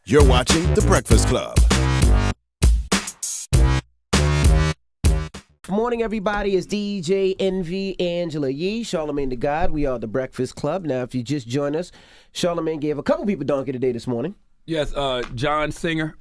You're watching The Breakfast Club. Good morning, everybody. It's DJ Envy, Angela Yee, Charlamagne the God. We are The Breakfast Club. Now, if you just joined us, Charlamagne gave a couple people donkey today this morning. Yes, John Singer.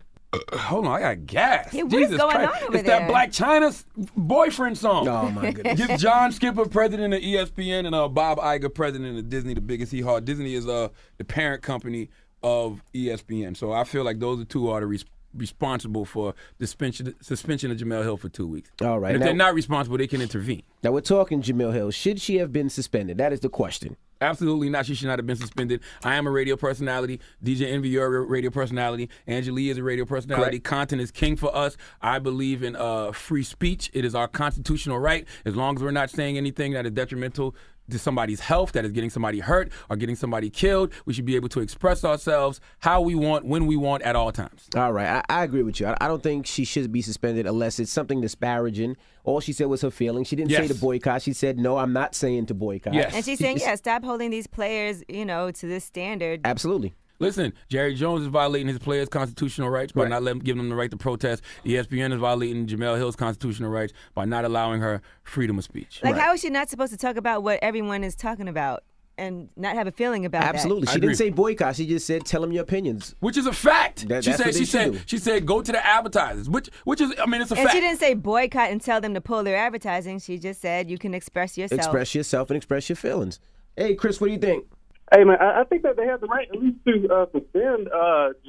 Hold on, I got gas. Yeah, what Jesus is going Christ. on over It's there? that Black China's boyfriend song. Oh, my goodness. Give John Skipper, president of ESPN, and Bob Iger, president of Disney, the biggest hee-haw. Disney is the parent company of ESPN. So I feel like those are two are the responsible for the suspension of Jemele Hill for 2 weeks. All right. And if Now, they're not responsible, they can intervene. now we're talking Jemele Hill. Should she have been suspended? That is the question. Absolutely not. She should not have been suspended. I am a radio personality. DJ Envy, you're a radio personality. Angela Lee is a radio personality. Correct. Content is king for us. I believe in free speech. It is our constitutional right. As long as we're not saying anything that is detrimental to somebody's health, that is getting somebody hurt or getting somebody killed, we should be able to express ourselves how we want, when we want, at all times. All right. I agree with you. I don't think she should be suspended unless it's something disparaging. All she said was her feelings. She didn't say to boycott. She said, no, I'm not saying to boycott. Yes. And she's saying, stop holding these players, to this standard. Absolutely. Listen, Jerry Jones is violating his players' constitutional rights by not giving them the right to protest. ESPN is violating Jemele Hill's constitutional rights by not allowing her freedom of speech. Like, how is she not supposed to talk about what everyone is talking about and not have a feeling about Absolutely. that? She didn't say boycott. She just said, tell them your opinions. Which is a fact. That's what they should do. She said go to the advertisers, which is, I mean, it's a And fact. she didn't say boycott and tell them to pull their advertising. She just said you can express yourself. Express yourself and express your feelings. Hey, Chris, what do you think? Hey, man, I think that they have the right at least to suspend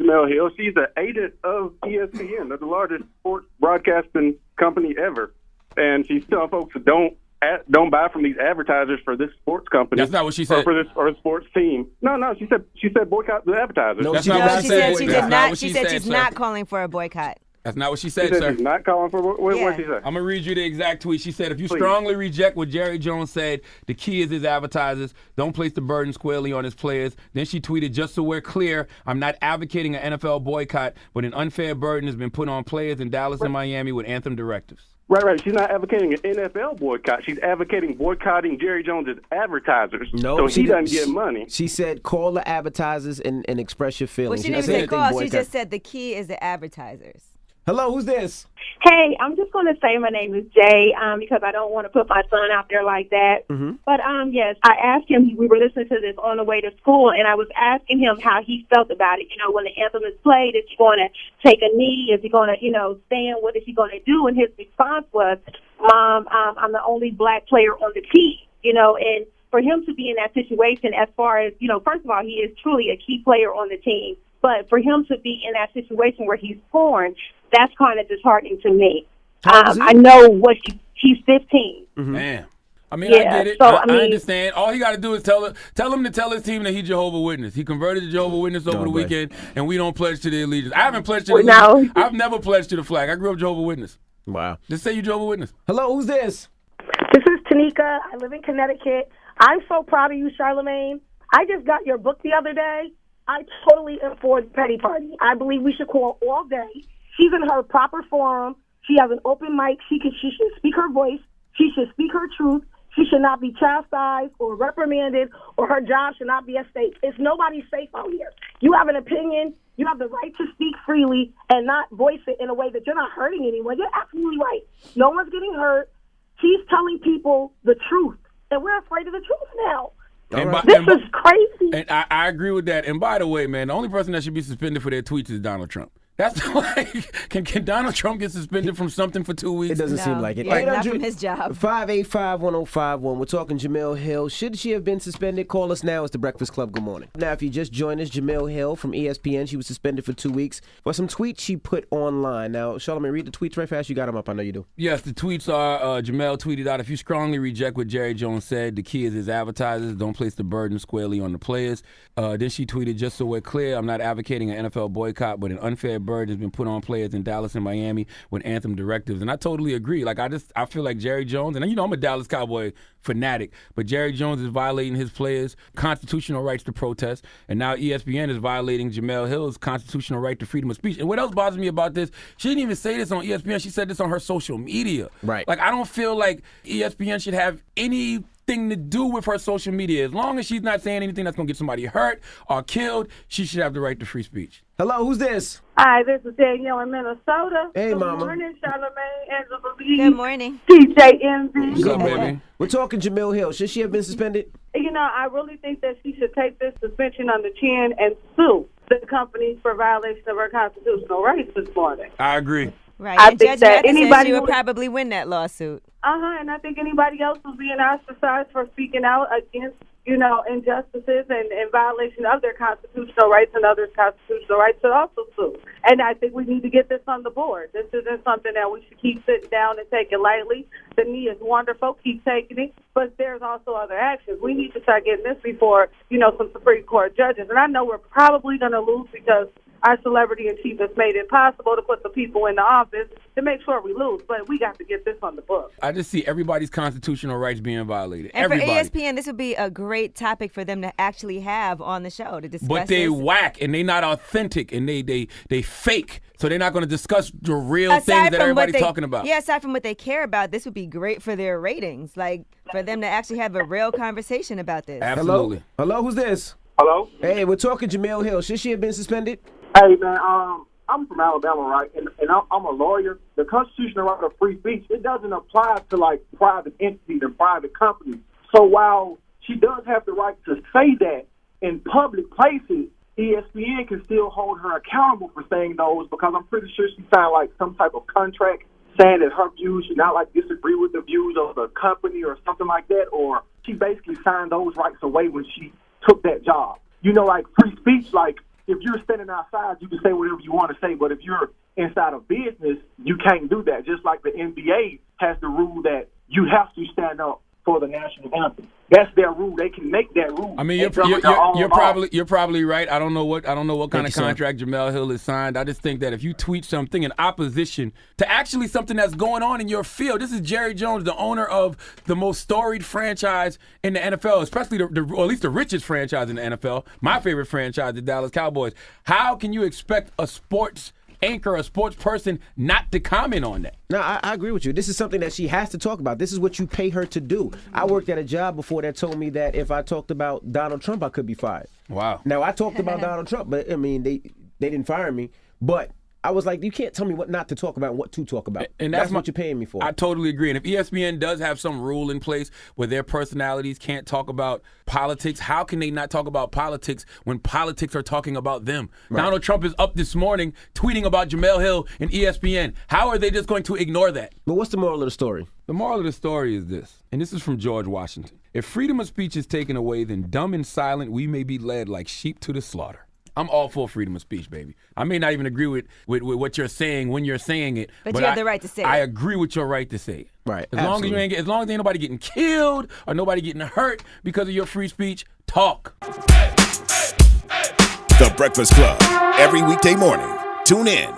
Jemele Hill. She's the agent of ESPN. They're the largest sports broadcasting company ever. And she's telling folks to don't buy from these advertisers for this sports company. That's not what she said. Or a sports team. No, she said boycott the advertisers. No, That's she not did what not she say said. She boycott. did That's not not. what She she said said, she's sir. not calling for a boycott. That's not what she She said, said sir. she's not calling for what Yeah. she said. I'm going to read you the exact tweet. She said, if you Please. strongly reject what Jerry Jones said, the key is his advertisers. Don't place the burden squarely on his players. Then she tweeted, just so we're clear, I'm not advocating an NFL boycott, but an unfair burden has been put on players in Dallas and Miami with anthem directives. Right. She's not advocating an NFL boycott. She's advocating boycotting Jerry Jones' advertisers so he doesn't get money. She said call the advertisers and express your Well, feelings. she didn't said say anything call. She boycott. just said the key is the advertisers. Hello, who's this? Hey, I'm just going to say my name is Jay because I don't want to put my son out there like that. Mm-hmm. But, yes, I asked him, we were listening to this on the way to school, and I was asking him how he felt about it. When the anthem is played, is he going to take a knee? Is he going to, stand? What is he going to do? And his response was, Mom, I'm the only black player on the team, and for him to be in that situation as far as, first of all, he is truly a key player on the team. But for him to be in that situation where he's torn, that's kind of disheartening to me. I know he's 15. Man. I mean, Yeah, I get it. so, I I mean- understand. All he got to do is tell him to tell his team that he's Jehovah's Witness. He converted to Jehovah's Witness over the boy. weekend, and we don't pledge to the allegiance. I haven't pledged to the Well, allegiance. no. I've never pledged to the flag. I grew up Jehovah's Witness. Wow. Just say you Jehovah's Witness. Hello, who's this? This is Tanika. I live in Connecticut. I'm so proud of you, Charlamagne. I just got your book the other day. I totally am for the petty party. I believe we should call all day. She's in her proper forum. She has an open mic. She should speak her voice. She should speak her truth. She should not be chastised or reprimanded, or her job should not be at stake. It's nobody's safe out here. You have an opinion. You have the right to speak freely and not voice it in a way that you're not hurting anyone. You're absolutely right. No one's getting hurt. She's telling people the truth, and we're afraid of the truth now. This is crazy. And I agree with that. And by the way, man, the only person that should be suspended for their tweets is Donald Trump. That's like, can Donald Trump get suspended from something for 2 weeks? It doesn't seem like it. Yeah, not from his job. 585-1051. We're talking Jemele Hill. Should she have been suspended? Call us now. It's The Breakfast Club. Good morning. Now, if you just joined us, Jemele Hill from ESPN, she was suspended for 2 weeks for some tweets she put online. Now, Charlamagne, read the tweets right fast. You got them up. I know you do. Yes, the tweets are, Jemele tweeted out, if you strongly reject what Jerry Jones said, the key is his advertisers. Don't place the burden squarely on the players. Then she tweeted, just so we're clear, I'm not advocating an NFL boycott, but an unfair burden has been put on players in Dallas and Miami with anthem directives. And I totally agree. Like, I feel like Jerry Jones, and I'm a Dallas Cowboy fanatic, but Jerry Jones is violating his players' constitutional rights to protest, and now ESPN is violating Jemele Hill's constitutional right to freedom of speech. And what else bothers me about this, she didn't even say this on ESPN. She said this on her social media. Right. Like, I don't feel like ESPN should have any nothing to do with her social media. As long as she's not saying anything that's going to get somebody hurt or killed, she should have the right to free speech. Hello, who's this? Hi, this is Danielle in Minnesota. Hey, Good Mama. morning, Charlamagne, Angela Lee. Good morning. TJ Envy. What's up, baby? We're talking Jemele Hill. Should she have been suspended? You know, I really think that she should take this suspension on the chin and sue the company for violation of her constitutional rights this morning. I agree. Right. I And think Judge that Matheson, anybody she would who- probably win that lawsuit. And I think anybody else who's being ostracized for speaking out against, you know, injustices and in violation of their constitutional rights and others' constitutional rights should also sue. And I think we need to get this on the board. This isn't something that we should keep sitting down and taking lightly. The knee is wonderful. Keep taking it. But there's also other actions. We need to start getting this before, you know, some Supreme Court judges. And I know we're probably going to lose because our celebrity in chief has made it possible to put the people in the office to make sure we lose. But we got to get this on the book. I just see everybody's constitutional rights being violated. And Everybody. for ESPN, this would be a great topic for them to actually have on the show to discuss But they this. whack and they not authentic and they fake. So they're not going to discuss the real things Aside that from what everybody's they- talking about. Yeah, aside from what they care about, this would be great for their ratings. Like, for them to actually have a real conversation about this. Absolutely. Hello, who's this? Hello? Hey, we're talking Jemele Hill. Should she have been suspended? Hey, man, I'm from Alabama, right? And I'm a lawyer. The constitutional right of free speech, it doesn't apply to, like, private entities and private companies. So while she does have the right to say that in public places, ESPN can still hold her accountable for saying those because I'm pretty sure she signed, like, some type of contract saying that her views should not, like, disagree with the views of the company or something like that, or she basically signed those rights away when she took that job. You know, like, free speech, like, if you're standing outside, you can say whatever you want to say, but if you're inside of business, you can't do that. Just like the NBA has the rule that you have to stand up for the national anthem. That's their rule. They can make that rule. I mean, and govern their own you're law. probably right. I don't know what kind Thank of you, sir. contract Jemele Hill has signed. I just think that if you tweet something in opposition to actually something that's going on in your field, this is Jerry Jones, the owner of the most storied franchise in the NFL, especially or at least the richest franchise in the NFL. My favorite franchise, the Dallas Cowboys. How can you expect a sports anchor, a sports person, not to comment on that? No, I agree with you. This is something that she has to talk about. This is what you pay her to do. I worked at a job before that told me that if I talked about Donald Trump, I could be fired. Wow. Now, I talked about Donald Trump, but, I mean, they didn't fire me. But I was like, you can't tell me what not to talk about and what to talk about. And that's that's what you're paying me for. I totally agree. And if ESPN does have some rule in place where their personalities can't talk about politics, how can they not talk about politics when politics are talking about them? Right. Donald Trump is up this morning tweeting about Jemele Hill and ESPN. How are they just going to ignore that? But what's the moral of the story? The moral of the story is this, and this is from George Washington. If freedom of speech is taken away, then dumb and silent we may be led like sheep to the slaughter. I'm all for freedom of speech, baby. I may not even agree with what you're saying when you're saying it, But you have the right to say it. I agree with your right to say it. Right, As long as there ain't nobody getting killed or nobody getting hurt because of your free speech, talk. The Breakfast Club. Every weekday morning. Tune in